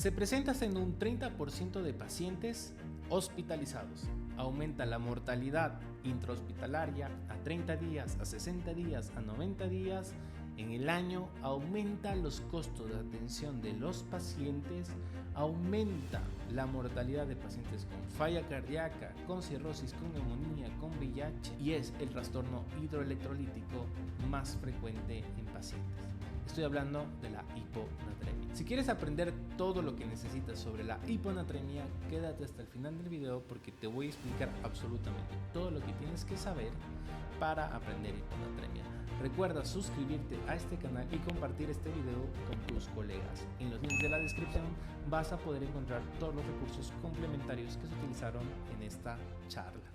Se presenta en un 30% de pacientes hospitalizados. Aumenta la mortalidad intrahospitalaria a 30 días, a 60 días, a 90 días. En el año aumenta los costos de atención de los pacientes, aumenta la mortalidad de pacientes con falla cardíaca, con cirrosis, con neumonía, con VIH y es el trastorno hidroelectrolítico más frecuente en pacientes. Estoy hablando de la hiponatremia. Si quieres aprender todo lo que necesitas sobre la hiponatremia, quédate hasta el final del video porque te voy a explicar absolutamente todo lo que tienes que saber para aprender hiponatremia. Recuerda suscribirte a este canal y compartir este video con tus colegas. En los links de la descripción vas a poder encontrar todos los recursos complementarios que se utilizaron en esta charla.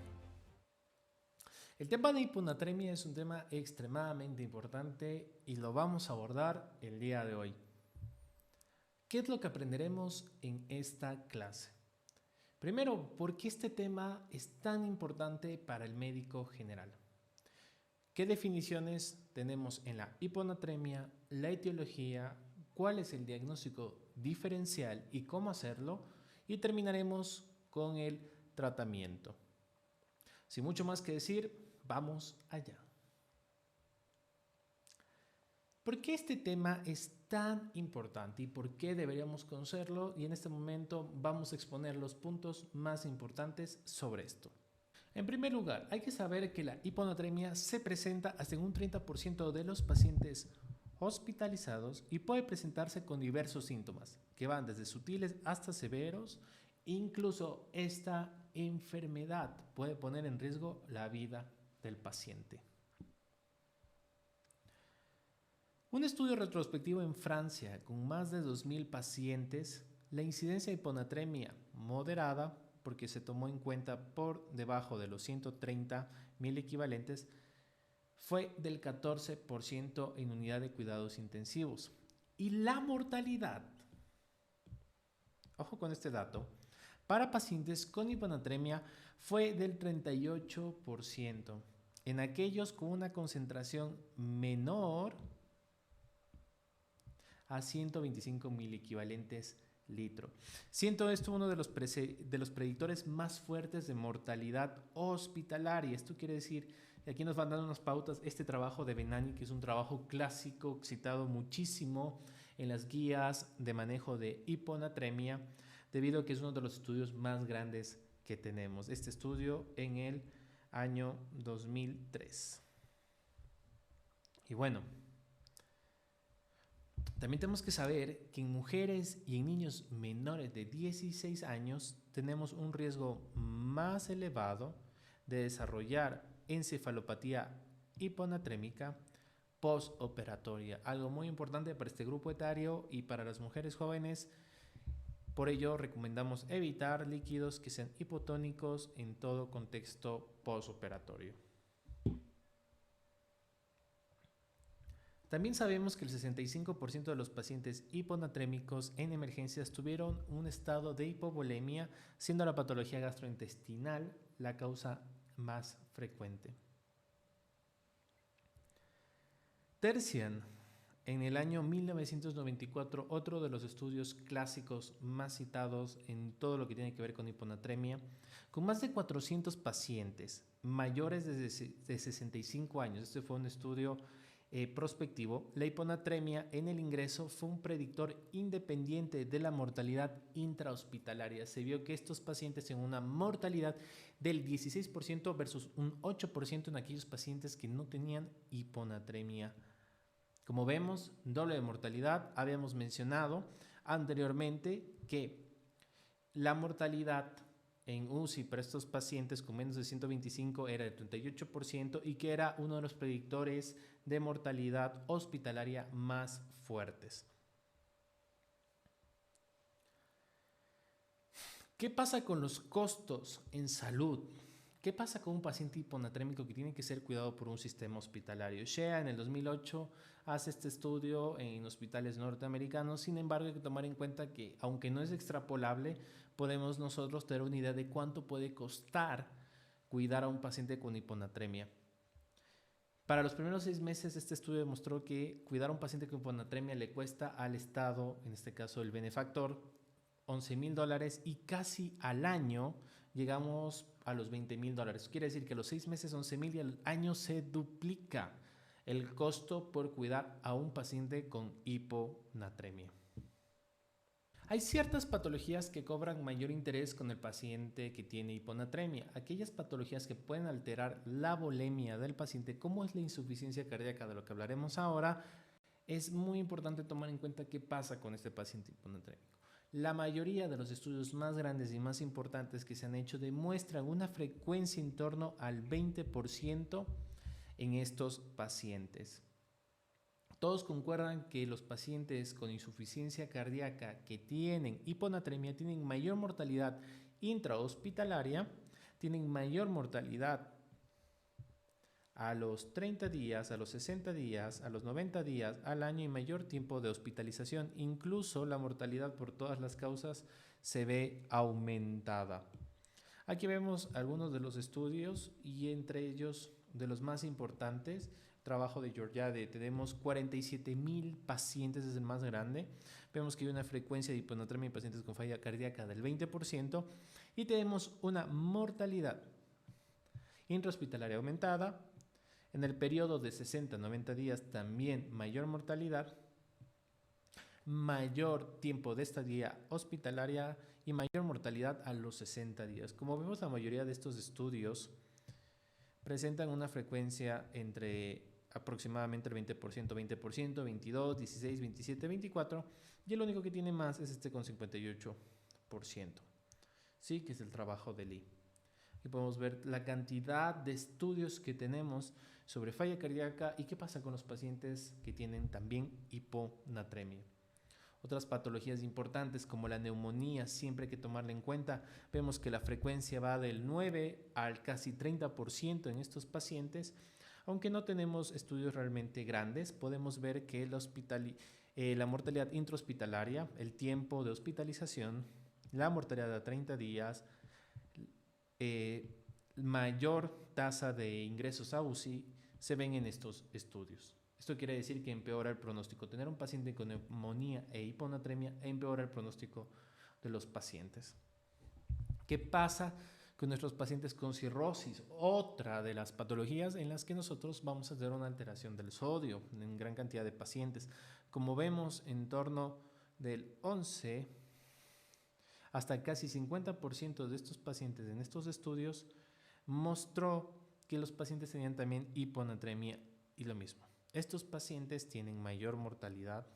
El tema de hiponatremia es un tema extremadamente importante y lo vamos a abordar el día de hoy. ¿Qué es lo que aprenderemos en esta clase? Primero, ¿por qué este tema es tan importante para el médico general? ¿Qué definiciones tenemos en la hiponatremia, la etiología, cuál es el diagnóstico diferencial y cómo hacerlo? Y terminaremos con el tratamiento. Sin mucho más que decir, vamos allá. ¿Por qué este tema es tan importante y por qué deberíamos conocerlo? Y en este momento vamos a exponer los puntos más importantes sobre esto. En primer lugar, hay que saber que la hiponatremia se presenta hasta en un 30% de los pacientes hospitalizados y puede presentarse con diversos síntomas, que van desde sutiles hasta severos. Incluso esta enfermedad puede poner en riesgo la vida del paciente. Un estudio retrospectivo en Francia con más de 2.000 pacientes, la incidencia de hiponatremia moderada, porque se tomó en cuenta por debajo de los 130.000 equivalentes, fue del 14% en unidad de cuidados intensivos. Y la mortalidad, ojo con este dato, para pacientes con hiponatremia fue del 38%. En aquellos con una concentración menor a 125.000 equivalentes litro. Siendo esto uno de los predictores más fuertes de mortalidad hospitalaria. Esto quiere decir, y aquí nos van dando unas pautas, este trabajo de Benani, que es un trabajo clásico citado muchísimo en las guías de manejo de hiponatremia, debido a que es uno de los estudios más grandes que tenemos. Este estudio en el año 2003. Y bueno, también tenemos que saber que en mujeres y en niños menores de 16 años tenemos un riesgo más elevado de desarrollar encefalopatía hiponatrémica postoperatoria, algo muy importante para este grupo etario y para las mujeres jóvenes. Por ello recomendamos evitar líquidos que sean hipotónicos en todo contexto postoperatorio. También sabemos que el 65% de los pacientes hiponatrémicos en emergencias tuvieron un estado de hipovolemia, siendo la patología gastrointestinal la causa más frecuente. Tercian, en el año 1994, otro de los estudios clásicos más citados en todo lo que tiene que ver con hiponatremia, con más de 400 pacientes mayores de 65 años. Este fue un estudio prospectivo. La hiponatremia en el ingreso fue un predictor independiente de la mortalidad intrahospitalaria. Se vio que estos pacientes tienen una mortalidad del 16% versus un 8% en aquellos pacientes que no tenían hiponatremia. Como vemos, doble de mortalidad. Habíamos mencionado anteriormente que la mortalidad en UCI para estos pacientes con menos de 125 era del 38% y que era uno de los predictores de mortalidad hospitalaria más fuertes. ¿Qué pasa con los costos en salud? ¿Qué pasa con un paciente hiponatrémico que tiene que ser cuidado por un sistema hospitalario? Shea en el 2008 hace este estudio en hospitales norteamericanos. Sin embargo, hay que tomar en cuenta que, aunque no es extrapolable, podemos nosotros tener una idea de cuánto puede costar cuidar a un paciente con hiponatremia. Para los primeros 6 meses, este estudio demostró que cuidar a un paciente con hiponatremia le cuesta al Estado, en este caso el benefactor, $11,000 y casi al año llegamos a los $20,000. Quiere decir que a los 6 meses 11,000 y al año se duplica el costo por cuidar a un paciente con hiponatremia. Hay ciertas patologías que cobran mayor interés con el paciente que tiene hiponatremia. Aquellas patologías que pueden alterar la volemia del paciente, como es la insuficiencia cardíaca, de lo que hablaremos ahora, es muy importante tomar en cuenta qué pasa con este paciente hiponatrémico. La mayoría de los estudios más grandes y más importantes que se han hecho demuestran una frecuencia en torno al 20% en estos pacientes. Todos concuerdan que los pacientes con insuficiencia cardíaca que tienen hiponatremia tienen mayor mortalidad intrahospitalaria, tienen mayor mortalidad a los 30 días, a los 60 días, a los 90 días, al año y mayor tiempo de hospitalización. Incluso la mortalidad por todas las causas se ve aumentada. Aquí vemos algunos de los estudios y entre ellos de los más importantes, trabajo de Georgiade, tenemos 47,000 pacientes, es el más grande. Vemos que hay una frecuencia de hiponatremia en pacientes con falla cardíaca del 20% y tenemos una mortalidad intrahospitalaria aumentada. En el periodo de 60 a 90 días también mayor mortalidad, mayor tiempo de estadía hospitalaria y mayor mortalidad a los 60 días. Como vemos, la mayoría de estos estudios presentan una frecuencia entre aproximadamente el 20%, 22, 16, 27, 24 y el único que tiene más es este con 58%. Sí, que es el trabajo de Lee. Aquí podemos ver la cantidad de estudios que tenemos sobre falla cardíaca y qué pasa con los pacientes que tienen también hiponatremia. Otras patologías importantes como la neumonía, siempre hay que tomarla en cuenta. Vemos que la frecuencia va del 9 al casi 30% en estos pacientes. Aunque no tenemos estudios realmente grandes, podemos ver que la mortalidad intrahospitalaria, el tiempo de hospitalización, la mortalidad a 30 días, mayor tasa de ingresos a UCI se ven en estos estudios. Esto quiere decir que empeora el pronóstico. Tener un paciente con neumonía e hiponatremia empeora el pronóstico de los pacientes. ¿Qué pasa con nuestros pacientes con cirrosis? Otra de las patologías en las que nosotros vamos a hacer una alteración del sodio en gran cantidad de pacientes. Como vemos, en torno del 11 hasta casi 50% de estos pacientes en estos estudios mostró que los pacientes tenían también hiponatremia y lo mismo. Estos pacientes tienen mayor mortalidad,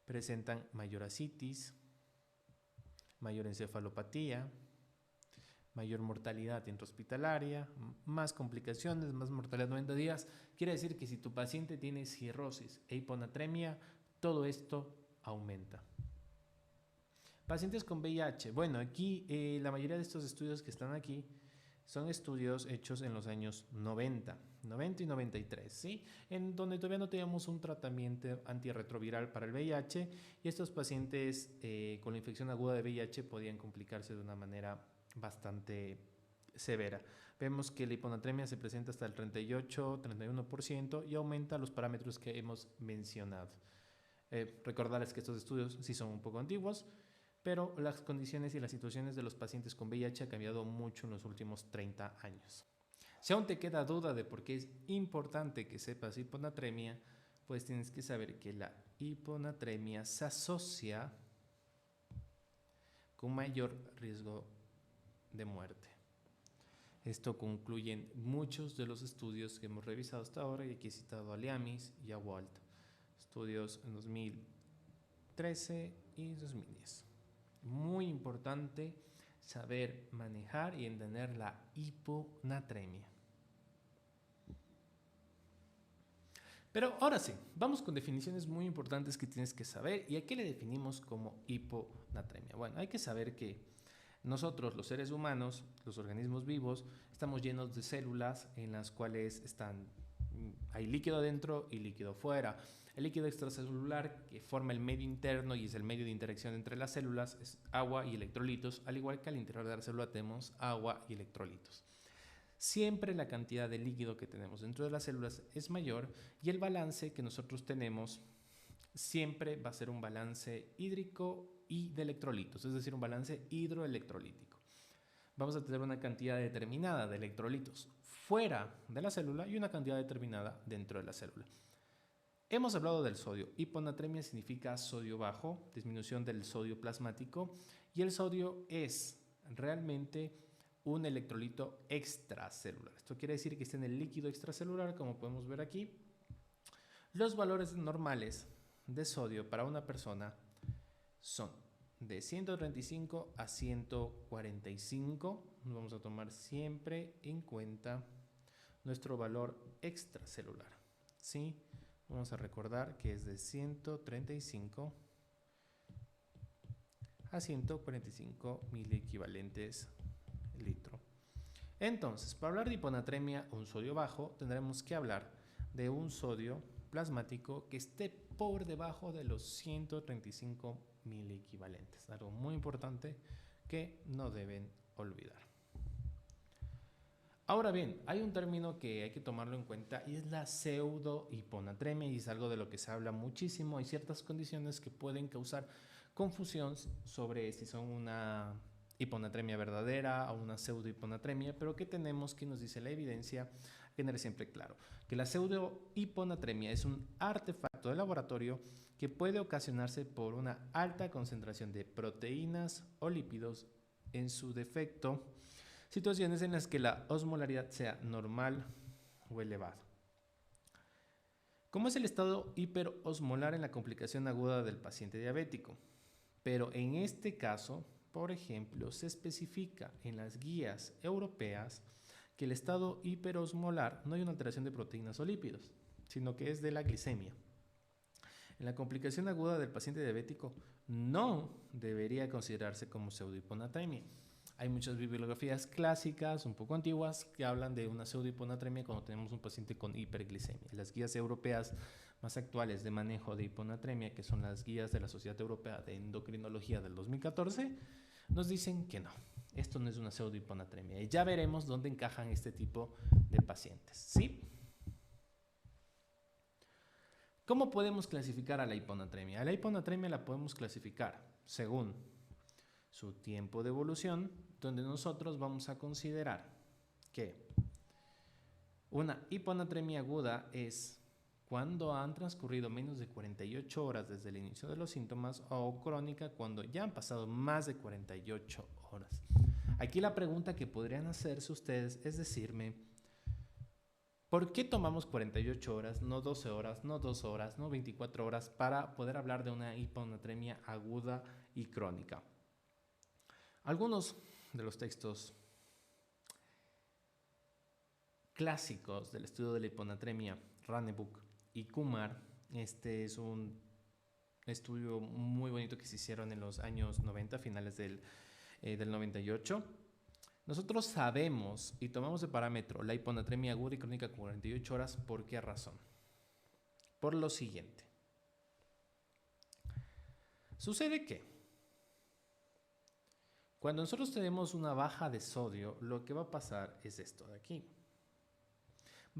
presentan mayor ascitis, mayor encefalopatía, mayor mortalidad intrahospitalaria, más complicaciones, más mortalidad 90 días. Quiere decir que si tu paciente tiene cirrosis e hiponatremia, todo esto aumenta. Pacientes con VIH. Bueno, aquí la mayoría de estos estudios que están aquí son estudios hechos en los años 90 y 93, ¿sí? En donde todavía no teníamos un tratamiento antirretroviral para el VIH y estos pacientes con la infección aguda de VIH podían complicarse de una manera bastante severa. Vemos que la hiponatremia se presenta hasta el 38-31% y aumenta los parámetros que hemos mencionado. Recordarles que estos estudios sí son un poco antiguos, pero las condiciones y las situaciones de los pacientes con VIH ha cambiado mucho en los últimos 30 años. Si aún te queda duda de por qué es importante que sepas hiponatremia, pues tienes que saber que la hiponatremia se asocia con mayor riesgo de muerte. Esto concluyen muchos de los estudios que hemos revisado hasta ahora y aquí he citado a Liamis y a Walt, estudios en 2013 y 2010. Muy importante saber manejar y entender la hiponatremia. Pero ahora sí, vamos con definiciones muy importantes que tienes que saber. ¿Y a qué le definimos como hiponatremia? Bueno, hay que saber que nosotros, los seres humanos, los organismos vivos, estamos llenos de células en las cuales hay líquido dentro y líquido fuera. El líquido extracelular que forma el medio interno y es el medio de interacción entre las células es agua y electrolitos, al igual que al interior de la célula tenemos agua y electrolitos. Siempre la cantidad de líquido que tenemos dentro de las células es mayor y el balance que nosotros tenemos siempre va a ser un balance hídrico y de electrolitos, es decir, un balance hidroelectrolítico. Vamos a tener una cantidad determinada de electrolitos fuera de la célula y una cantidad determinada dentro de la célula. Hemos hablado del sodio. Hiponatremia significa sodio bajo, disminución del sodio plasmático, y el sodio es realmente un electrolito extracelular. Esto quiere decir que está en el líquido extracelular, como podemos ver aquí. Los valores normales de sodio para una persona son de 135 a 145. Vamos a tomar siempre en cuenta nuestro valor extracelular, ¿sí? Vamos a recordar que es de 135 a 145 miliequivalentes litro. Entonces, para hablar de hiponatremia o un sodio bajo, tendremos que hablar de un sodio plasmático que esté por debajo de los 135 miliequivalentes. Algo muy importante que no deben olvidar. Ahora bien, hay un término que hay que tomarlo en cuenta y es la pseudohiponatremia, y es algo de lo que se habla muchísimo. Hay ciertas condiciones que pueden causar confusión sobre si son una hiponatremia verdadera o una pseudohiponatremia, pero ¿qué tenemos? ¿Qué nos dice la evidencia? Tener siempre claro que la pseudohiponatremia es un artefacto de laboratorio que puede ocasionarse por una alta concentración de proteínas o lípidos, en su defecto, situaciones en las que la osmolaridad sea normal o elevada. ¿Cómo es el estado hiperosmolar en la complicación aguda del paciente diabético? Pero en este caso, por ejemplo, se especifica en las guías europeas que el estado hiperosmolar no hay una alteración de proteínas o lípidos, sino que es de la glicemia. En la complicación aguda del paciente diabético no debería considerarse como pseudohiponatremia. Hay muchas bibliografías clásicas, un poco antiguas, que hablan de una pseudohiponatremia cuando tenemos un paciente con hiperglicemia. Las guías europeas más actuales de manejo de hiponatremia, que son las guías de la Sociedad Europea de Endocrinología del 2014, nos dicen que no, esto no es una pseudohiponatremia. Y ya veremos dónde encajan este tipo de pacientes, ¿sí? ¿Cómo podemos clasificar a la hiponatremia? A la hiponatremia la podemos clasificar según su tiempo de evolución, donde nosotros vamos a considerar que una hiponatremia aguda es cuando han transcurrido menos de 48 horas desde el inicio de los síntomas, o crónica cuando ya han pasado más de 48 horas. Aquí la pregunta que podrían hacerse ustedes es decirme, ¿por qué tomamos 48 horas, no 12 horas, no 2 horas, no 24 horas para poder hablar de una hiponatremia aguda y crónica? Algunos de los textos clásicos del estudio de la hiponatremia, Ranebuk y Kumar, este es un estudio muy bonito que se hicieron en los años 90, finales del 98. Nosotros sabemos y tomamos de parámetro la hiponatremia aguda y crónica 48 horas. ¿Por qué razón? Por lo siguiente. Sucede que cuando nosotros tenemos una baja de sodio, lo que va a pasar es esto de aquí.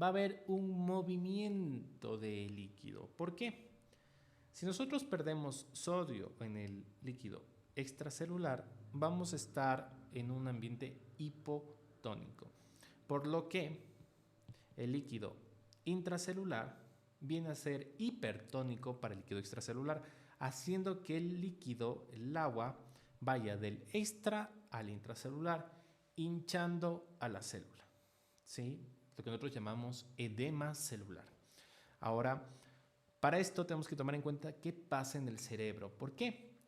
Va a haber un movimiento de líquido. ¿Por qué? Si nosotros perdemos sodio en el líquido extracelular, vamos a estar en un ambiente hipotónico. Por lo que el líquido intracelular viene a ser hipertónico para el líquido extracelular, haciendo que el líquido, el agua, vaya del extra al intracelular, hinchando a la célula, ¿sí? Lo que nosotros llamamos edema celular. Ahora, para esto tenemos que tomar en cuenta qué pasa en el cerebro. ¿Por qué?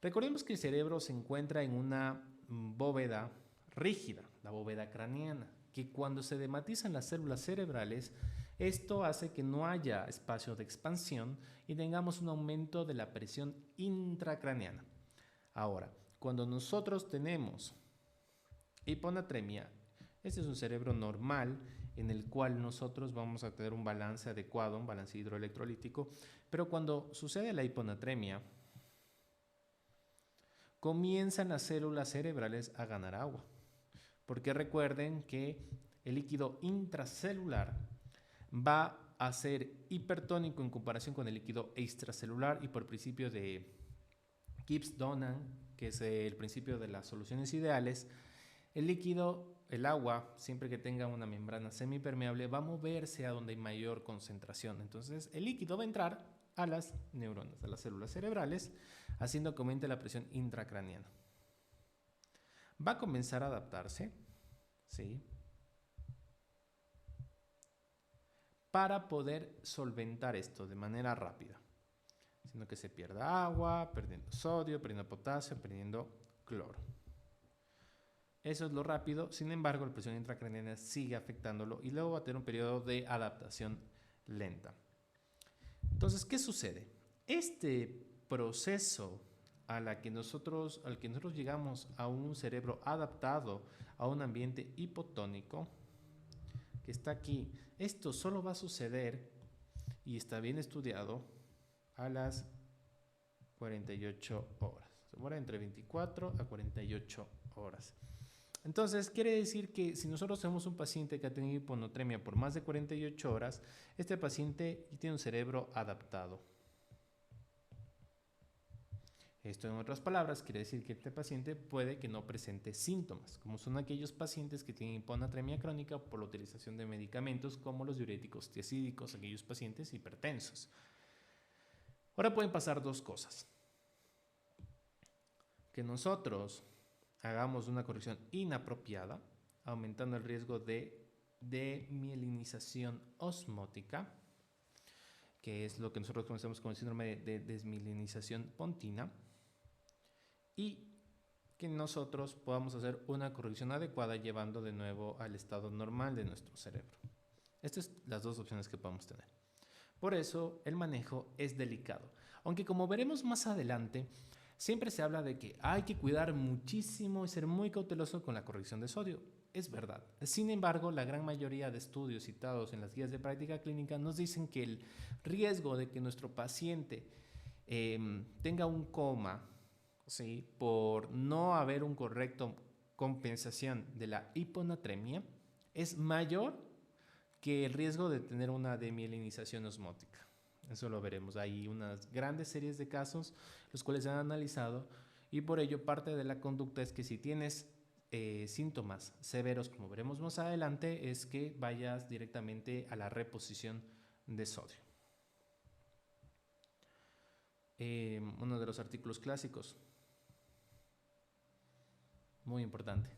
Recordemos que el cerebro se encuentra en una bóveda rígida, la bóveda craneana, que cuando se edematizan las células cerebrales, esto hace que no haya espacio de expansión y tengamos un aumento de la presión intracraneana. Ahora, cuando nosotros tenemos hiponatremia, este es un cerebro normal en el cual nosotros vamos a tener un balance adecuado, un balance hidroelectrolítico, pero cuando sucede la hiponatremia, comienzan las células cerebrales a ganar agua, porque recuerden que el líquido intracelular va a ser hipertónico en comparación con el líquido extracelular y por principio de Gibbs-Donan, que es el principio de las soluciones ideales, el líquido, el agua, siempre que tenga una membrana semipermeable, va a moverse a donde hay mayor concentración. Entonces, el líquido va a entrar a las neuronas, a las células cerebrales, haciendo que aumente la presión intracraneana. Va a comenzar a adaptarse, ¿sí?, para poder solventar esto de manera rápida, haciendo que se pierda agua, perdiendo sodio, perdiendo potasio, perdiendo cloro. Eso es lo rápido. Sin embargo, la presión intracraneana sigue afectándolo y luego va a tener un periodo de adaptación lenta. Entonces, ¿qué sucede? Este proceso al que nosotros llegamos a un cerebro adaptado a un ambiente hipotónico, que está aquí, esto solo va a suceder, y está bien estudiado, a las 48 horas. Se demora entre 24 a 48 horas. Entonces, quiere decir que si nosotros tenemos un paciente que ha tenido hiponatremia por más de 48 horas, este paciente tiene un cerebro adaptado. Esto, en otras palabras, quiere decir que este paciente puede que no presente síntomas, como son aquellos pacientes que tienen hiponatremia crónica por la utilización de medicamentos como los diuréticos tiazídicos, aquellos pacientes hipertensos. Ahora pueden pasar dos cosas. Que nosotros hagamos una corrección inapropiada, aumentando el riesgo de desmielinización osmótica, que es lo que nosotros conocemos como el síndrome de desmielinización pontina, y que nosotros podamos hacer una corrección adecuada llevando de nuevo al estado normal de nuestro cerebro. Estas son las dos opciones que podemos tener. Por eso el manejo es delicado. Aunque, como veremos más adelante, siempre se habla de que hay que cuidar muchísimo y ser muy cauteloso con la corrección de sodio. Es verdad. Sin embargo, la gran mayoría de estudios citados en las guías de práctica clínica nos dicen que el riesgo de que nuestro paciente tenga un coma, ¿sí?, por no haber un correcto compensación de la hiponatremia es mayor que el riesgo de tener una desmielinización osmótica. Eso lo veremos. Hay unas grandes series de casos los cuales se han analizado, y por ello parte de la conducta es que si tienes síntomas severos, como veremos más adelante, es que vayas directamente a la reposición de sodio. Uno de los artículos clásicos, muy importante.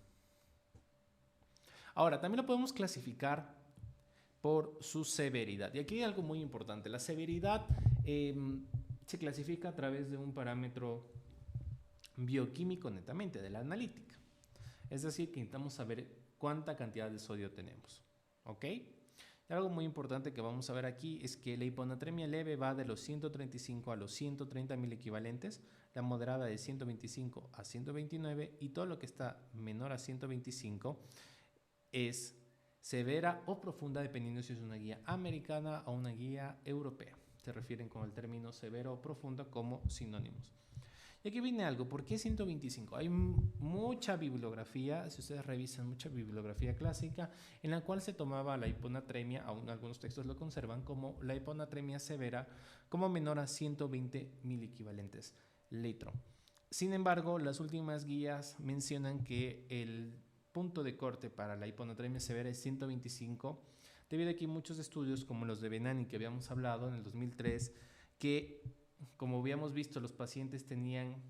Ahora, también lo podemos clasificar por su severidad. Y aquí hay algo muy importante. La severidad se clasifica a través de un parámetro bioquímico netamente, de la analítica. Es decir, que intentamos saber cuánta cantidad de sodio tenemos. ¿Ok? Y algo muy importante que vamos a ver aquí es que la hiponatremia leve va de los 135 a los 130 mil equivalentes, la moderada de 125 a 129, y todo lo que está menor a 125 es severa o profunda, dependiendo si es una guía americana o una guía europea. Se refieren con el término severo o profunda como sinónimos. Y aquí viene algo. ¿Por qué 125? Hay mucha bibliografía, si ustedes revisan, mucha bibliografía clásica en la cual se tomaba la hiponatremia, aún algunos textos lo conservan, como la hiponatremia severa como menor a 120 mil equivalentes litro. Sin embargo, las últimas guías mencionan que el punto de corte para la hiponatremia severa es 125, debido a que hay muchos estudios como los de Benani que habíamos hablado en el 2003, que, como habíamos visto, los pacientes tenían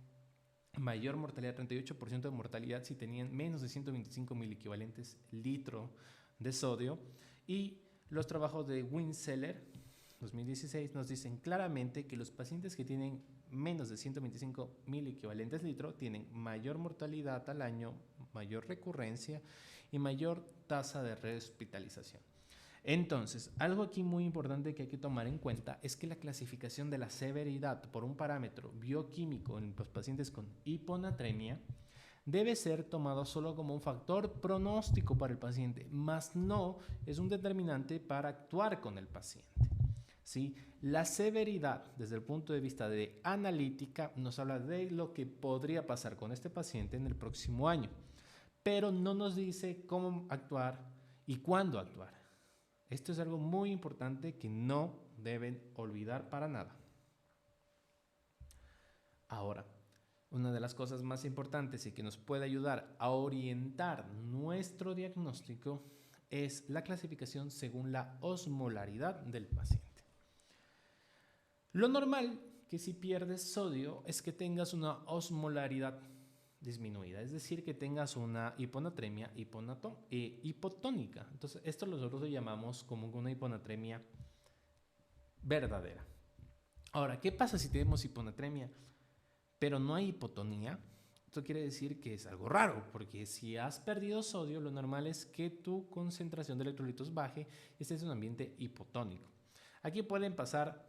mayor mortalidad, 38% de mortalidad, si tenían menos de 125 mil equivalentes litro de sodio. Y los trabajos de Winseller, 2016, nos dicen claramente que los pacientes que tienen menos de 125 mil equivalentes litro tienen mayor mortalidad al año, mayor recurrencia y mayor tasa de rehospitalización. Entonces, algo aquí muy importante que hay que tomar en cuenta es que la clasificación de la severidad por un parámetro bioquímico en los pacientes con hiponatremia debe ser tomado solo como un factor pronóstico para el paciente, más no es un determinante para actuar con el paciente. ¿Sí? La severidad, desde el punto de vista de analítica, nos habla de lo que podría pasar con este paciente en el próximo año, pero no nos dice cómo actuar y cuándo actuar. Esto es algo muy importante que no deben olvidar para nada. Ahora, Una de las cosas más importantes y que nos puede ayudar a orientar nuestro diagnóstico es la clasificación según la osmolaridad del paciente. Lo normal que si pierdes sodio es que tengas una osmolaridad disminuida, es decir, que tengas una hiponatremia hipotónica. Entonces, esto nosotros lo llamamos como una hiponatremia verdadera. Ahora, ¿qué pasa si tenemos hiponatremia pero no hay hipotonía? Esto quiere decir que es algo raro, porque si has perdido sodio, lo normal es que tu concentración de electrolitos baje y estés en un ambiente hipotónico. Aquí pueden pasar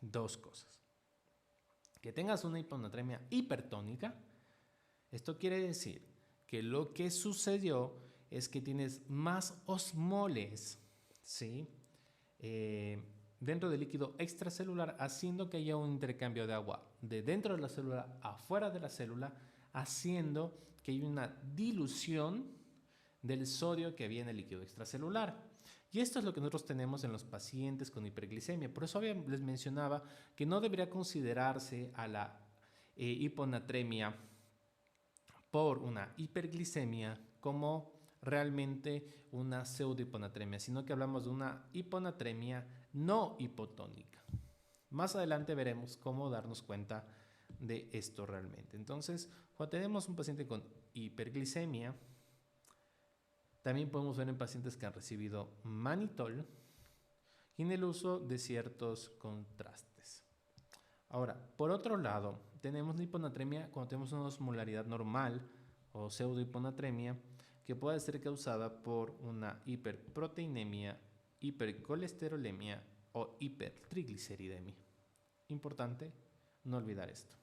dos cosas. Que tengas una hiponatremia hipertónica. Esto quiere decir que lo que sucedió es que tienes más osmoles, ¿sí? Dentro del líquido extracelular, haciendo que haya un intercambio de agua de dentro de la célula afuera de la célula, haciendo que haya una dilución del sodio que había en el líquido extracelular. Y esto es lo que nosotros tenemos en los pacientes con hiperglicemia. Por eso les mencionaba que no debería considerarse a la hiponatremia por una hiperglicemia como realmente una pseudohiponatremia, sino que hablamos de una hiponatremia no hipotónica. Más adelante veremos cómo darnos cuenta de esto realmente. Entonces, cuando tenemos un paciente con hiperglicemia, también podemos ver en pacientes que han recibido mannitol y en el uso de ciertos contrastes. Ahora, por otro lado, tenemos la hiponatremia cuando tenemos una osmolaridad normal o pseudohiponatremia que puede ser causada por una hiperproteinemia, hipercolesterolemia o hipertrigliceridemia. Importante no olvidar esto.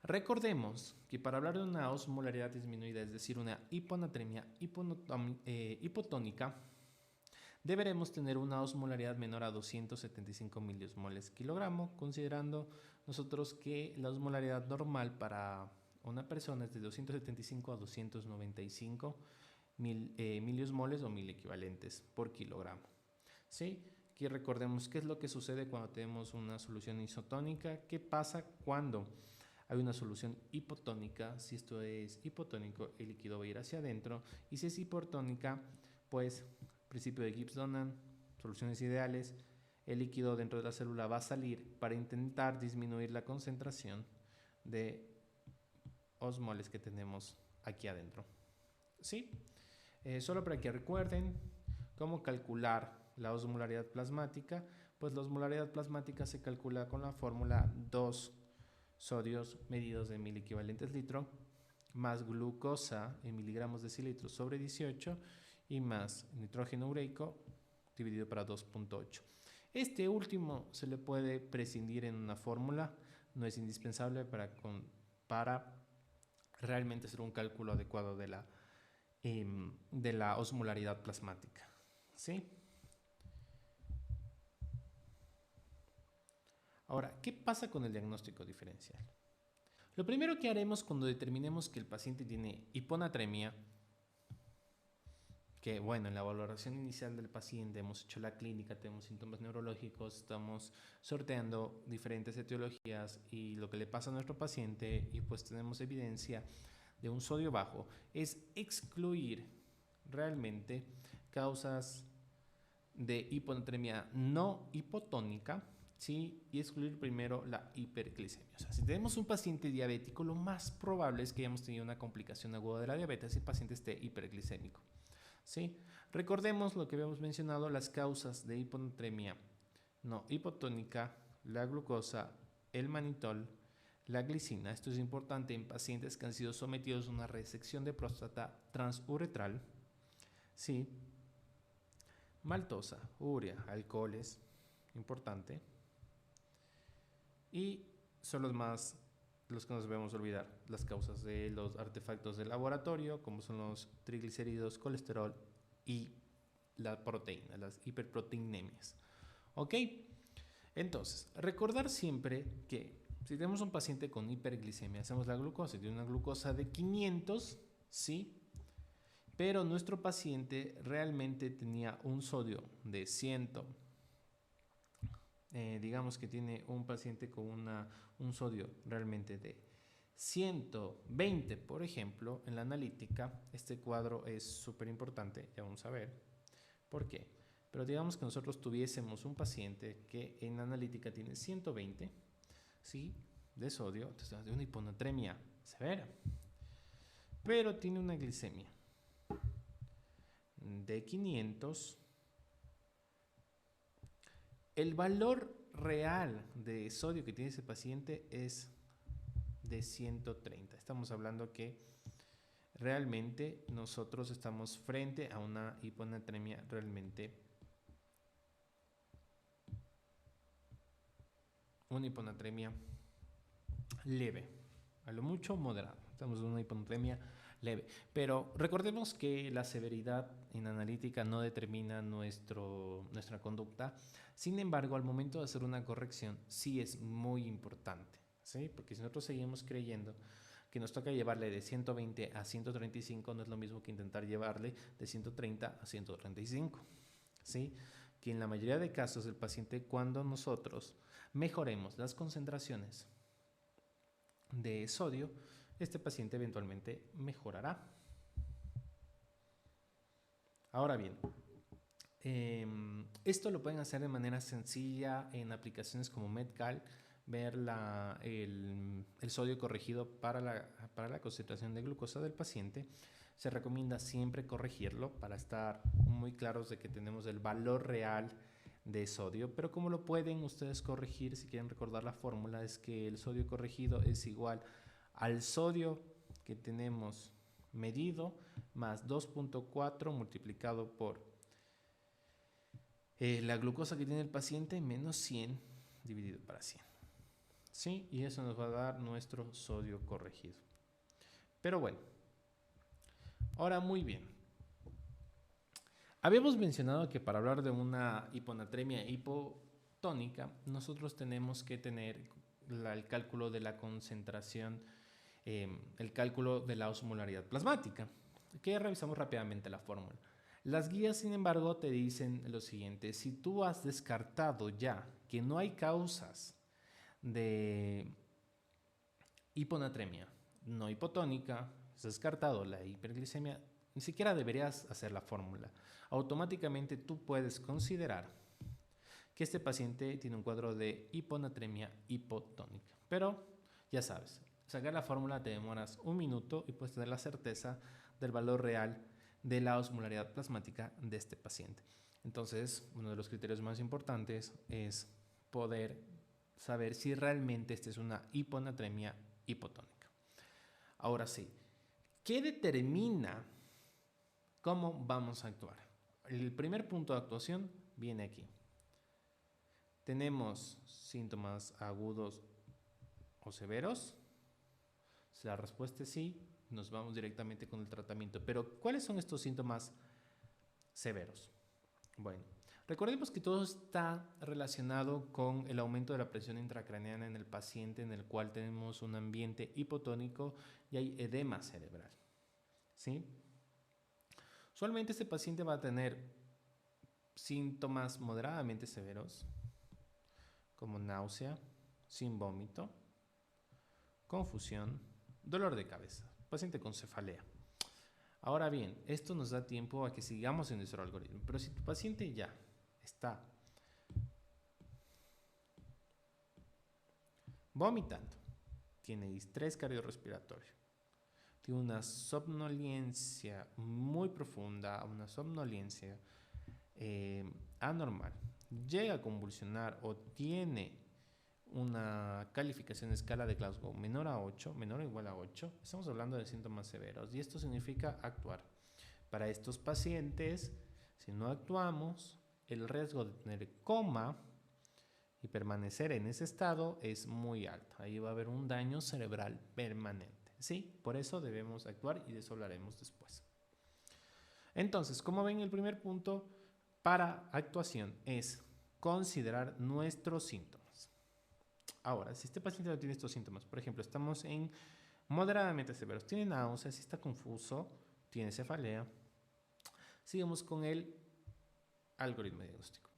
Recordemos que para hablar de una osmolaridad disminuida, es decir, una hiponatremia hipotónica, deberemos tener una osmolaridad menor a 275 miliosmoles kilogramo, considerando nosotros que la osmolaridad normal para una persona es de 275 a 295 miliosmoles o 1000 equivalentes por kilogramo. ¿Sí? Aquí recordemos qué es lo que sucede cuando tenemos una solución isotónica, qué pasa cuando hay una solución hipotónica. Si esto es hipotónico, el líquido va a ir hacia adentro, y si es hipertónica, pues principio de Gibbs-Donan, soluciones ideales, el líquido dentro de la célula va a salir para intentar disminuir la concentración de osmoles que tenemos aquí adentro. ¿Sí? Solo para que recuerden cómo calcular la osmolaridad plasmática, pues la osmolaridad plasmática se calcula con la fórmula 2 sodios medidos en 1000 equivalentes litro, más glucosa en miligramos decilitros sobre 18 y más nitrógeno ureico dividido para 2.8. Este último se le puede prescindir en una fórmula, no es indispensable para realmente hacer un cálculo adecuado de la osmolaridad plasmática. ¿Sí? Ahora, ¿qué pasa con el diagnóstico diferencial? Lo primero que haremos cuando determinemos que el paciente tiene hiponatremia, que bueno, en la valoración inicial del paciente hemos hecho la clínica, tenemos síntomas neurológicos, estamos sorteando diferentes etiologías y lo que le pasa a nuestro paciente, y pues tenemos evidencia de un sodio bajo, es excluir realmente causas de hiponatremia no hipotónica, ¿sí? Y excluir primero la hiperglicemia. O sea, si tenemos un paciente diabético, lo más probable es que hayamos tenido una complicación aguda de la diabetes y el paciente esté hiperglicémico. ¿Sí? Recordemos lo que habíamos mencionado, las causas de hiponatremia no hipotónica, la glucosa, el mannitol, la glicina. Esto es importante en pacientes que han sido sometidos a una resección de próstata transuretral. ¿Sí? Maltosa, urea, alcoholes, importante. Y son los que nos debemos olvidar, las causas de los artefactos de laboratorio, como son los triglicéridos, colesterol y la proteína, las hiperproteinemias. ¿Ok? Entonces, recordar siempre que si tenemos un paciente con hiperglicemia, hacemos la glucosa y tiene una glucosa de 500, ¿sí? Pero nuestro paciente realmente tenía un sodio de 100 digamos que tiene un paciente con un sodio realmente de 120, por ejemplo, en la analítica, este cuadro es súper importante, ya vamos a ver por qué. Pero digamos que nosotros tuviésemos un paciente que en la analítica tiene 120, ¿sí?, de sodio, entonces de una hiponatremia severa, pero tiene una glicemia de 500. El valor real de sodio que tiene ese paciente es de 130. Estamos hablando que realmente nosotros estamos frente a una hiponatremia realmente, una hiponatremia leve, a lo mucho moderado. Estamos en una hiponatremia leve. Pero recordemos que la severidad en analítica no determina nuestra conducta. Sin embargo, al momento de hacer una corrección, sí es muy importante, ¿sí? Porque si nosotros seguimos creyendo que nos toca llevarle de 120 a 135, no es lo mismo que intentar llevarle de 130 a 135, ¿sí? Que en la mayoría de casos el paciente, cuando nosotros mejoremos las concentraciones de sodio, este paciente eventualmente mejorará. Ahora bien, esto lo pueden hacer de manera sencilla en aplicaciones como Medcal, ver el sodio corregido para la concentración de glucosa del paciente. Se recomienda siempre corregirlo para estar muy claros de que tenemos el valor real de sodio, pero como lo pueden ustedes corregir, si quieren recordar la fórmula, es que el sodio corregido es igual al sodio que tenemos medido más 2.4 multiplicado por la glucosa que tiene el paciente menos 100 dividido para 100. ¿Sí? Y eso nos va a dar nuestro sodio corregido. Pero bueno, ahora muy bien. Habíamos mencionado que para hablar de una hiponatremia hipotónica, nosotros tenemos que tener el cálculo de la concentración, el cálculo de la osmolaridad plasmática, que revisamos rápidamente la fórmula. Las guías, sin embargo, te dicen lo siguiente: si tú has descartado ya que no hay causas de hiponatremia no hipotónica, has descartado la hiperglicemia, ni siquiera deberías hacer la fórmula. Automáticamente tú puedes considerar que este paciente tiene un cuadro de hiponatremia hipotónica. Pero ya sabes, sacar la fórmula te demoras un minuto y puedes tener la certeza del valor real de la osmolaridad plasmática de este paciente. Entonces, uno de los criterios más importantes es poder saber si realmente esta es una hiponatremia hipotónica. Ahora sí, ¿qué determina cómo vamos a actuar? El primer punto de actuación viene aquí. ¿Tenemos síntomas agudos o severos? Si la respuesta es sí, nos vamos directamente con el tratamiento. Pero, ¿cuáles son estos síntomas severos? Bueno, recordemos que todo está relacionado con el aumento de la presión intracraneana en el paciente, en el cual tenemos un ambiente hipotónico y hay edema cerebral, ¿sí? Usualmente este paciente va a tener síntomas moderadamente severos, como náusea, sin vómito, confusión, dolor de cabeza, paciente con cefalea. Ahora bien, esto nos da tiempo a que sigamos en nuestro algoritmo, pero si tu paciente ya está vomitando, tiene distrés cardiorrespiratorio, tiene una somnolencia muy profunda, una somnolencia anormal, llega a convulsionar o tiene una calificación de escala de Glasgow menor a 8, menor o igual a 8, estamos hablando de síntomas severos y esto significa actuar. Para estos pacientes, si no actuamos, el riesgo de tener coma y permanecer en ese estado es muy alto. Ahí va a haber un daño cerebral permanente. Sí, por eso debemos actuar y de eso hablaremos después. Entonces, como ven, el primer punto para actuación es considerar nuestros síntomas. Ahora, si este paciente no tiene estos síntomas, por ejemplo, estamos en moderadamente severos, tiene náuseas, está confuso, tiene cefalea, sigamos con el algoritmo diagnóstico.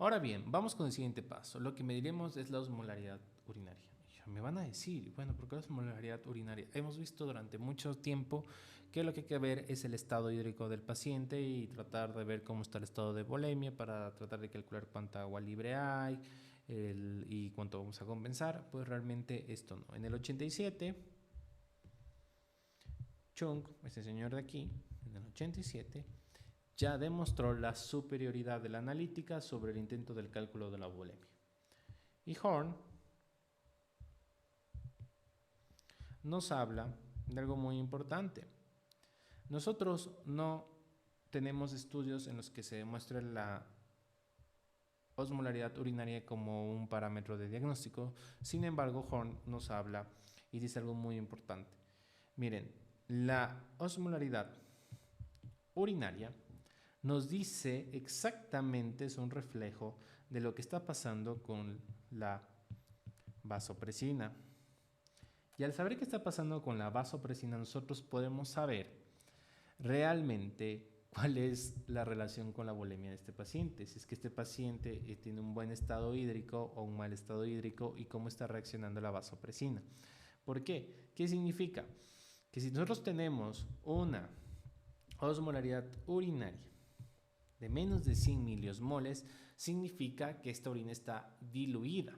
Ahora bien, vamos con el siguiente paso. Lo que mediremos es la osmolaridad urinaria. Me van a decir, bueno, ¿por qué la osmolaridad urinaria? Hemos visto durante mucho tiempo que lo que hay que ver es el estado hídrico del paciente y tratar de ver cómo está el estado de volemia para tratar de calcular cuánta agua libre hay y cuánto vamos a compensar. Pues realmente esto no. En el 87, Chung, este señor de aquí, en el 87, ya demostró la superioridad de la analítica sobre el intento del cálculo de la volemia. Y Horn nos habla de algo muy importante. Nosotros no tenemos estudios en los que se demuestre la osmolaridad urinaria como un parámetro de diagnóstico. Sin embargo, Horn nos habla y dice algo muy importante. Miren, la osmolaridad urinaria nos dice exactamente, es un reflejo de lo que está pasando con la vasopresina. Y al saber qué está pasando con la vasopresina, nosotros podemos saber realmente cuál es la relación con la volemia de este paciente. Si es que este paciente tiene un buen estado hídrico o un mal estado hídrico y cómo está reaccionando la vasopresina. ¿Por qué? ¿Qué significa? Que si nosotros tenemos una osmolaridad urinaria de menos de 100 miliosmoles, significa que esta orina está diluida.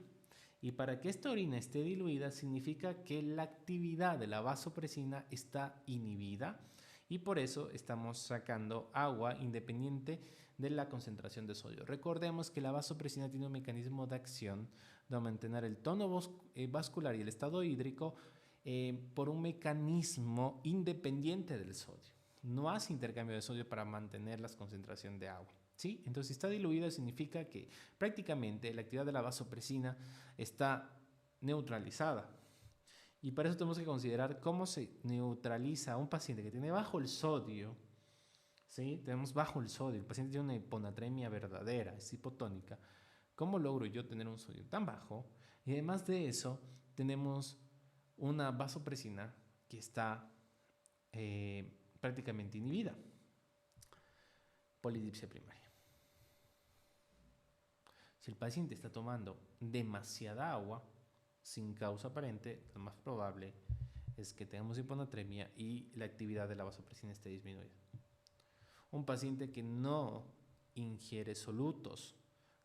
Y para que esta orina esté diluida significa que la actividad de la vasopresina está inhibida y por eso estamos sacando agua independiente de la concentración de sodio. Recordemos que la vasopresina tiene un mecanismo de acción de mantener el tono vascular y el estado hídrico por un mecanismo independiente del sodio. No hace intercambio de sodio para mantener la concentración de agua. ¿Sí? Entonces, si está diluida significa que prácticamente la actividad de la vasopresina está neutralizada. Y para eso tenemos que considerar cómo se neutraliza a un paciente que tiene bajo el sodio. ¿Sí? Tenemos bajo el sodio, el paciente tiene una hiponatremia verdadera, es hipotónica. ¿Cómo logro yo tener un sodio tan bajo? Y además de eso, tenemos una vasopresina que está prácticamente inhibida. Polidipsia primaria. Si el paciente está tomando demasiada agua sin causa aparente, lo más probable es que tengamos hiponatremia y la actividad de la vasopresina esté disminuida. Un paciente que no ingiere solutos,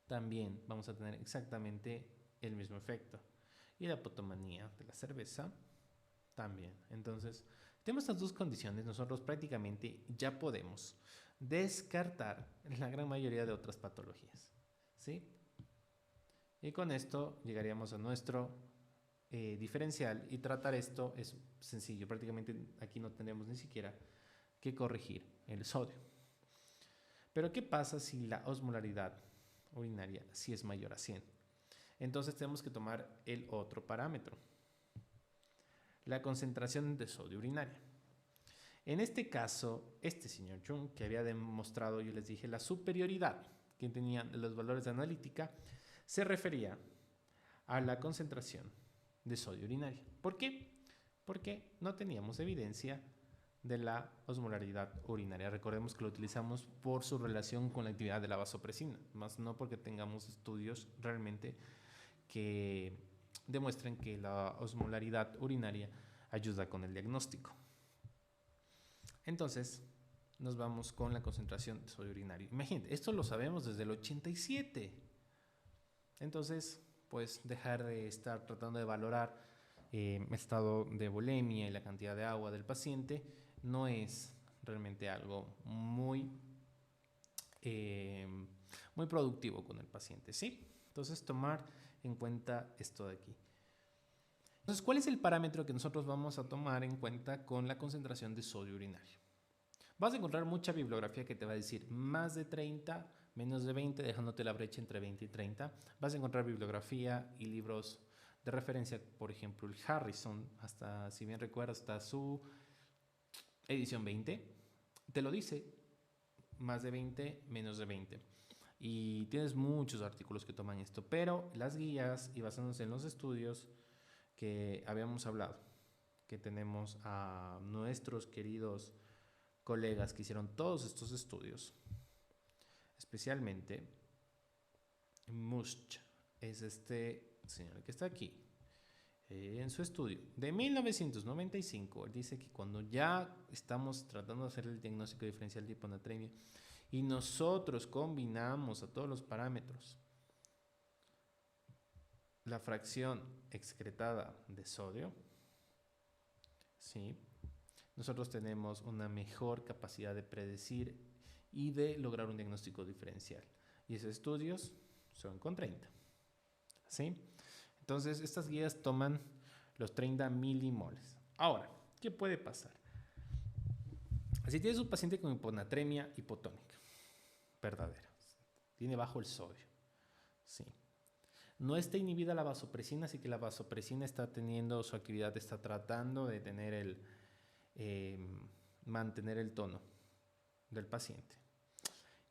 también vamos a tener exactamente el mismo efecto. Y la apotomanía de la cerveza, también. Entonces, tenemos estas dos condiciones, nosotros prácticamente ya podemos descartar la gran mayoría de otras patologías. ¿Sí? Y con esto llegaríamos a nuestro diferencial y tratar esto es sencillo. Prácticamente aquí no tenemos ni siquiera que corregir el sodio. Pero ¿qué pasa si la osmolaridad urinaria sí es mayor a 100? Entonces tenemos que tomar el otro parámetro, la concentración de sodio urinaria. En este caso, este señor Chung, que había demostrado, yo les dije, la superioridad que tenían los valores de analítica, se refería a la concentración de sodio urinaria. ¿Por qué? Porque no teníamos evidencia de la osmolaridad urinaria. Recordemos que lo utilizamos por su relación con la actividad de la vasopresina, más no porque tengamos estudios realmente que demuestren que la osmolaridad urinaria ayuda con el diagnóstico. Entonces, nos vamos con la concentración de sodio urinario. Imagínate, esto lo sabemos desde el 87. Entonces, pues dejar de estar tratando de valorar estado de volemia y la cantidad de agua del paciente no es realmente algo muy productivo con el paciente, ¿sí? Entonces, tomar en cuenta esto de aquí. Entonces, ¿cuál es el parámetro que nosotros vamos a tomar en cuenta con la concentración de sodio urinario? Vas a encontrar mucha bibliografía que te va a decir más de 30, menos de 20, dejándote la brecha entre 20 y 30. Vas a encontrar bibliografía y libros de referencia, por ejemplo, el Harrison, hasta, si bien recuerdas, hasta su edición 20, te lo dice, más de 20, menos de 20. Y tienes muchos artículos que toman esto, pero las guías y basándose en los estudios que habíamos hablado, que tenemos a nuestros queridos colegas que hicieron todos estos estudios, especialmente Musch es este señor que está aquí. En su estudio de 1995, él dice que cuando ya estamos tratando de hacer el diagnóstico diferencial de hiponatremia y nosotros combinamos a todos los parámetros la fracción excretada de sodio, ¿sí?, nosotros tenemos una mejor capacidad de predecir y de lograr un diagnóstico diferencial. Y esos estudios son con 30. ¿Sí? Entonces, estas guías toman los 30 milimoles. Ahora, ¿qué puede pasar? Si tienes un paciente con hiponatremia hipotónica verdadera, tiene bajo el sodio, ¿sí?, no está inhibida la vasopresina, así que la vasopresina está teniendo su actividad, está tratando de tener mantener el tono del paciente.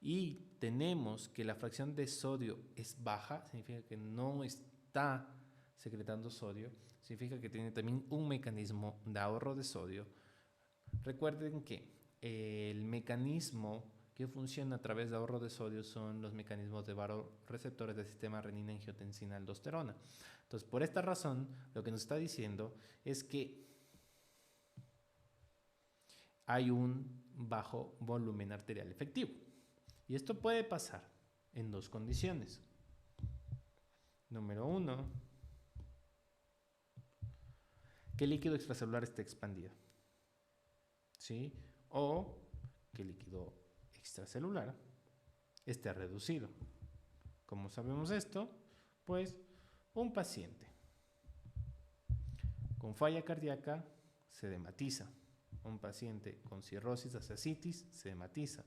Y tenemos que la fracción de sodio es baja, significa que no está secretando sodio, significa que tiene también un mecanismo de ahorro de sodio. Recuerden que el mecanismo que funciona a través de ahorro de sodio son los mecanismos de vasoreceptores del sistema renina-angiotensina-aldosterona. Entonces, por esta razón, lo que nos está diciendo es que hay un bajo volumen arterial efectivo. Y esto puede pasar en dos condiciones. Número 1, que el líquido extracelular esté expandido, ¿sí?, o que el líquido extracelular esté reducido. ¿Cómo sabemos esto? Pues un paciente con falla cardíaca se dematiza. Un paciente con cirrosis, ascitis, se dematiza.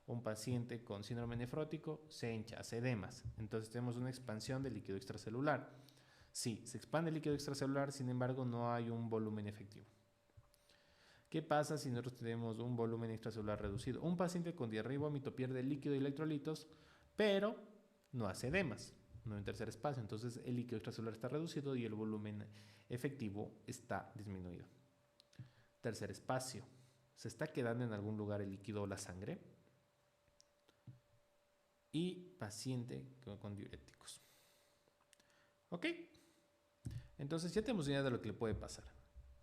Un paciente con síndrome nefrótico se hincha, hace edemas. Entonces tenemos una expansión del líquido extracelular. Sí, se expande el líquido extracelular, sin embargo no hay un volumen efectivo. ¿Qué pasa si nosotros tenemos un volumen extracelular reducido? Un paciente con diarrea y vómito pierde líquido y electrolitos, pero no hace edemas, no en tercer espacio. Entonces el líquido extracelular está reducido y el volumen efectivo está disminuido. Tercer espacio, ¿se está quedando en algún lugar el líquido o la sangre? Y paciente con diuréticos. ¿Ok? Entonces ya tenemos idea de lo que le puede pasar.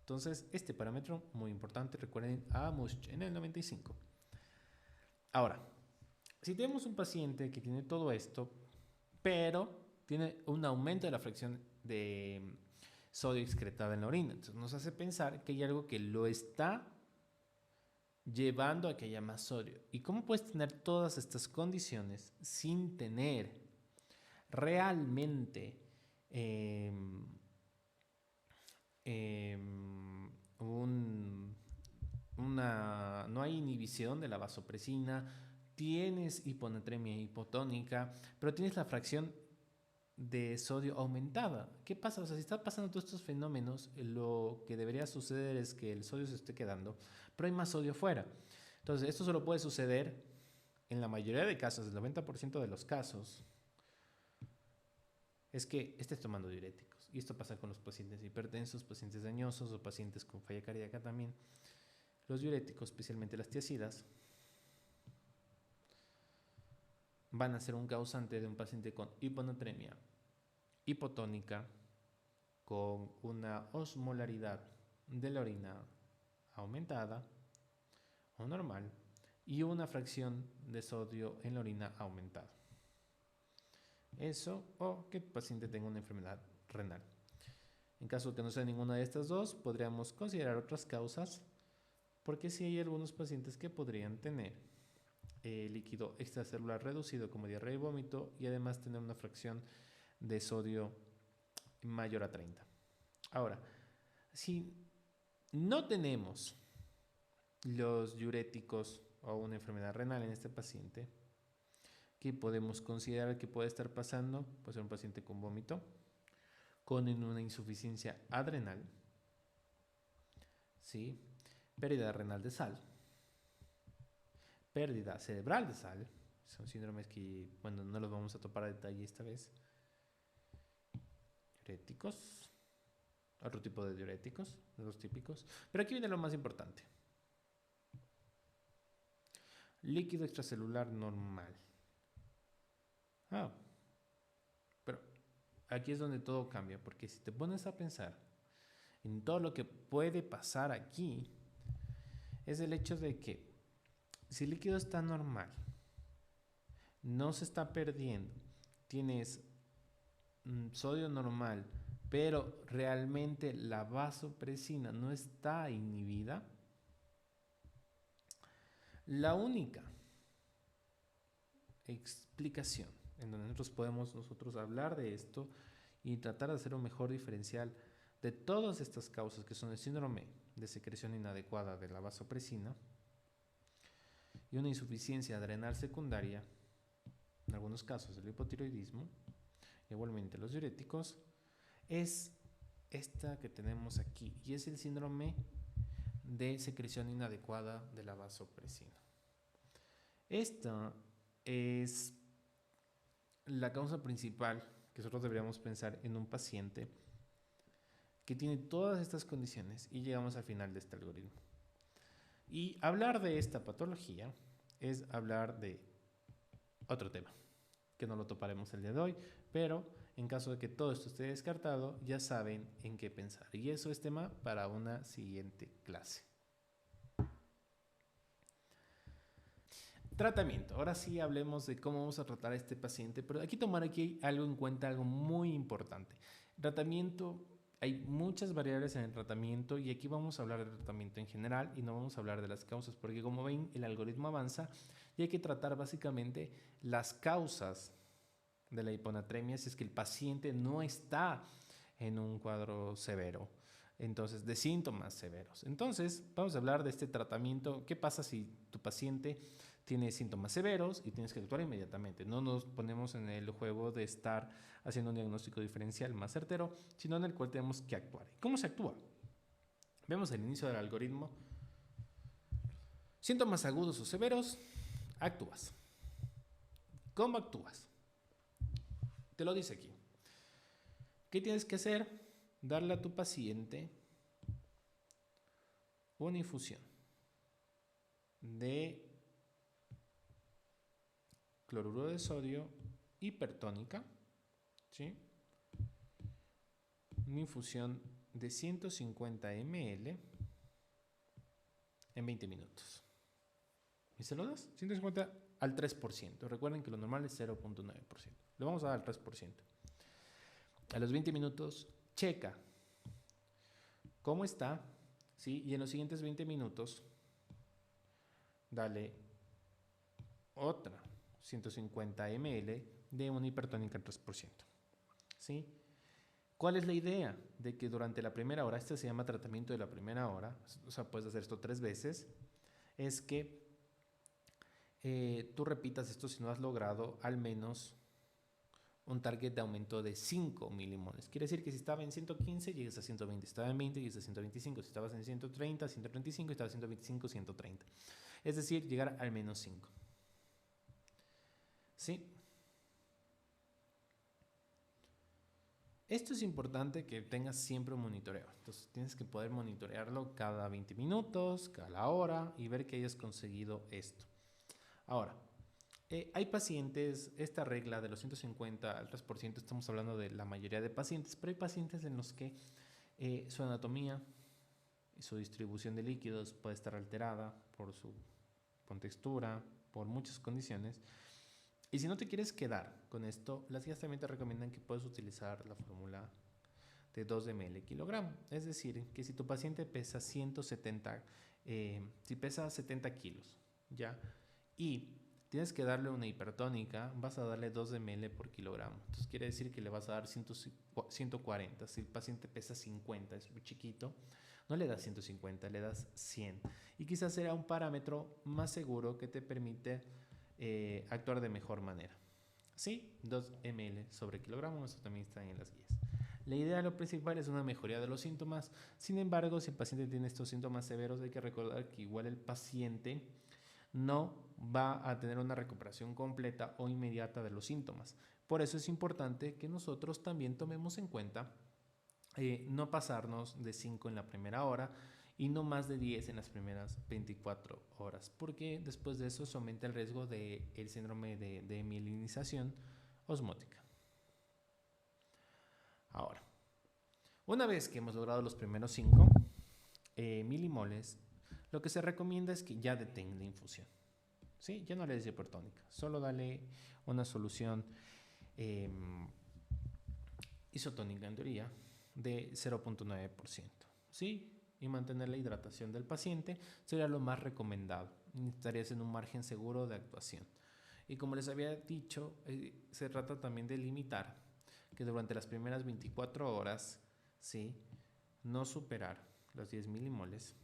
Entonces este parámetro muy importante, recuerden a Musch en el 95. Ahora, si tenemos un paciente que tiene todo esto, pero tiene un aumento de la fracción de sodio excretada en la orina, entonces nos hace pensar que hay algo que lo está llevando a que haya más sodio. ¿Y cómo puedes tener todas estas condiciones sin tener realmente no hay inhibición de la vasopresina, tienes hiponatremia hipotónica, pero tienes la fracción de sodio aumentada? ¿Qué pasa? O sea, si está pasando todos estos fenómenos, lo que debería suceder es que el sodio se esté quedando, pero hay más sodio fuera. Entonces, esto solo puede suceder en la mayoría de casos, el 90% de los casos, es que estés tomando diuréticos. Y esto pasa con los pacientes hipertensos, pacientes dañosos o pacientes con falla cardíaca también. Los diuréticos, especialmente las tiazidas, van a ser un causante de un paciente con hiponatremia hipotónica, con una osmolaridad de la orina aumentada o normal y una fracción de sodio en la orina aumentada. Eso, o que el paciente tenga una enfermedad renal. En caso de que no sea ninguna de estas dos, podríamos considerar otras causas, porque sí hay algunos pacientes que podrían tener líquido extracelular reducido como diarrea y vómito y además tener una fracción de sodio mayor a 30. Ahora, si no tenemos los diuréticos o una enfermedad renal en este paciente, ¿qué podemos considerar que puede estar pasando? Puede ser un paciente con vómito, con una insuficiencia adrenal, ¿sí?, pérdida renal de sal, pérdida cerebral de sal. Son síndromes que, bueno, no los vamos a topar a detalle esta vez. Diuréticos, otro tipo de diuréticos, los típicos. Pero aquí viene lo más importante. Líquido extracelular normal. aquí es donde todo cambia, porque si te pones a pensar en todo lo que puede pasar aquí, es el hecho de que si el líquido está normal, no se está perdiendo, tienes sodio normal, pero realmente la vasopresina no está inhibida, la única explicación en donde nosotros podemos hablar de esto y tratar de hacer un mejor diferencial de todas estas causas que son el síndrome de secreción inadecuada de la vasopresina y una insuficiencia adrenal secundaria, en algunos casos el hipotiroidismo, igualmente los diuréticos, es esta que tenemos aquí y es el síndrome de secreción inadecuada de la vasopresina. Esta es la causa principal que nosotros deberíamos pensar en un paciente que tiene todas estas condiciones y llegamos al final de este algoritmo. Y hablar de esta patología es hablar de otro tema, que no lo toparemos el día de hoy, pero en caso de que todo esto esté descartado, ya saben en qué pensar. Y eso es tema para una siguiente clase. Tratamiento. Ahora sí hablemos de cómo vamos a tratar a este paciente, pero aquí tomar aquí algo en cuenta, algo muy importante. Tratamiento, hay muchas variables en el tratamiento y aquí vamos a hablar del tratamiento en general y no vamos a hablar de las causas, porque como ven, el algoritmo avanza y hay que tratar básicamente las causas de la hiponatremia si es que el paciente no está en un cuadro severo, entonces de síntomas severos. Entonces vamos a hablar de este tratamiento. ¿Qué pasa si tu paciente tiene síntomas severos y tienes que actuar inmediatamente? No nos ponemos en el juego de estar haciendo un diagnóstico diferencial más certero, sino en el cual tenemos que actuar. ¿Cómo se actúa? Vemos el inicio del algoritmo. Síntomas agudos o severos, actúas. ¿Cómo actúas? Te lo dice aquí. ¿Qué tienes que hacer? Darle a tu paciente una infusión de cloruro de sodio hipertónica, ¿sí? Una infusión de 150 ml en 20 minutos. ¿Y se lo das? 150 al 3%. Recuerden que lo normal es 0.9%. Le vamos a dar al 3%. A los 20 minutos, checa cómo está, ¿sí? Y en los siguientes 20 minutos, dale otra 150 ml de una hipertónica al 3%, ¿sí? ¿Cuál es la idea? De que durante la primera hora, este se llama tratamiento de la primera hora, o sea, puedes hacer esto 3 veces, es que tú repitas esto si no has logrado al menos un target de aumento de 5 milimoles. Quiere decir que si estaba en 115, llegues a 120. Si estaba en 20, llegues a 125. Si estabas en 130, 135. Si estabas en 125, 130. Es decir, llegar al menos 5. ¿Sí? Esto es importante que tengas siempre un monitoreo. Entonces tienes que poder monitorearlo cada 20 minutos, cada hora y ver que hayas conseguido esto. Ahora, hay pacientes, esta regla de los 150 al 3%, estamos hablando de la mayoría de pacientes, pero hay pacientes en los que su anatomía y su distribución de líquidos puede estar alterada por su contextura, por muchas condiciones. Y si no te quieres quedar con esto, las guías también te recomiendan que puedes utilizar la fórmula de 2 ml kilogramo. Es decir, que si tu paciente pesa 170, si pesa 70 kilos, ¿ya? Y tienes que darle una hipertónica, vas a darle 2 ml por kilogramo. Entonces quiere decir que le vas a dar 140. Si el paciente pesa 50, es muy chiquito, no le das 150, le das 100. Y quizás será un parámetro más seguro que te permite actuar de mejor manera. Sí, 2 ml sobre kilogramo, eso también está en las guías. La idea, lo principal, es una mejoría de los síntomas. Sin embargo, si el paciente tiene estos síntomas severos, hay que recordar que igual el paciente no va a tener una recuperación completa o inmediata de los síntomas. Por eso es importante que nosotros también tomemos en cuenta no pasarnos de 5 en la primera hora y no más de 10 en las primeras 24 horas, porque después de eso se aumenta el riesgo del síndrome de mielinización osmótica. Ahora, una vez que hemos logrado los primeros 5 milimoles, lo que se recomienda es que ya detenga la infusión. ¿Sí? Ya no le des hipertónica, solo dale una solución isotónica en teoría de 0.9%. ¿Sí? Y mantener la hidratación del paciente sería lo más recomendado. Estarías en un margen seguro de actuación. Y como les había dicho, se trata también de limitar que durante las primeras 24 horas, ¿sí?, no superar los 10 milimoles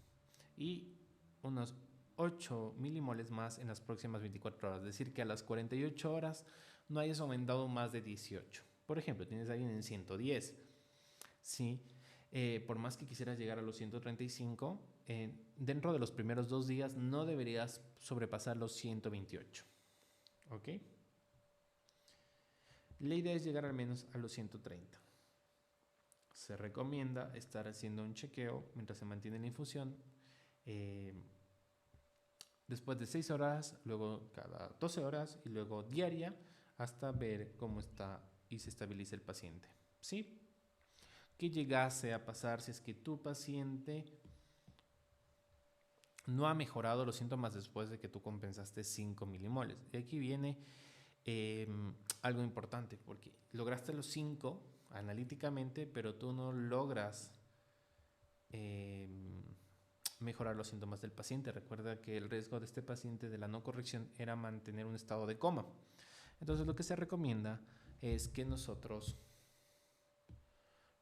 y unos 8 milimoles más en las próximas 24 horas. Es decir, que a las 48 horas no hayas aumentado más de 18. Por ejemplo, tienes a alguien en 110, ¿sí? Por más que quisieras llegar a los 135, dentro de los primeros 2 días no deberías sobrepasar los 128. ¿Ok? La idea es llegar al menos a los 130. Se recomienda estar haciendo un chequeo mientras se mantiene la infusión. Después de 6 horas, luego cada 12 horas y luego diaria hasta ver cómo está y se estabiliza el paciente. ¿Sí? ¿Qué llegase a pasar si es que tu paciente no ha mejorado los síntomas después de que tú compensaste 5 milimoles? Y aquí viene algo importante, porque lograste los 5 analíticamente, pero tú no logras mejorar los síntomas del paciente. Recuerda que el riesgo de este paciente de la no corrección era mantener un estado de coma. Entonces lo que se recomienda es que nosotros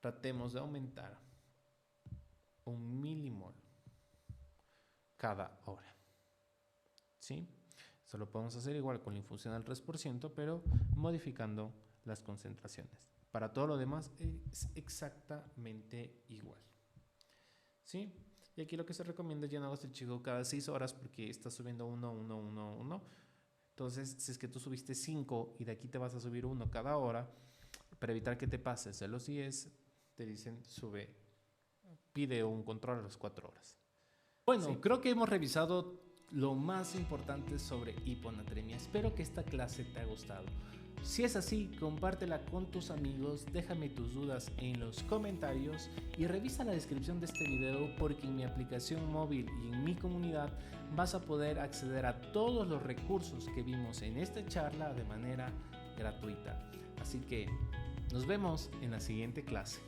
tratemos de aumentar 1 milimol cada hora. ¿Sí? Eso lo podemos hacer igual con la infusión al 3%, pero modificando las concentraciones. Para todo lo demás es exactamente igual. ¿Sí? Y aquí lo que se recomienda es llenar este chequeo cada 6 horas porque está subiendo 1. Entonces, si es que tú subiste 5 y de aquí te vas a subir 1 cada hora, para evitar que te pases de los 10, te dicen pide un control a las 4 horas. Bueno, ¿sí? Creo que hemos revisado lo más importante sobre hiponatremia. Espero que esta clase te haya gustado. Si es así, compártela con tus amigos, déjame tus dudas en los comentarios y revisa la descripción de este video porque en mi aplicación móvil y en mi comunidad vas a poder acceder a todos los recursos que vimos en esta charla de manera gratuita. Así que nos vemos en la siguiente clase.